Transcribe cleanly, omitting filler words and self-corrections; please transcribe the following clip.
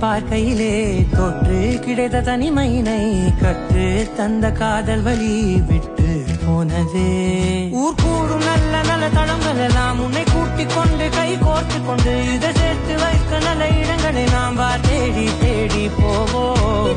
பார்க்கையிலே தொற்று கிடைத்த தனிமையினை கற்று தந்த காதல் வழி விட்டு போனதே. ஊர் கூடும் நல்ல நல்ல தளங்கள் எல்லாம் உன்னை கூட்டிக் கொண்டு கை கோர்த்து கொண்டு இதை சேர்த்து வைக்க நல்ல இடங்களை நாம் தேடி தேடி போவோம்.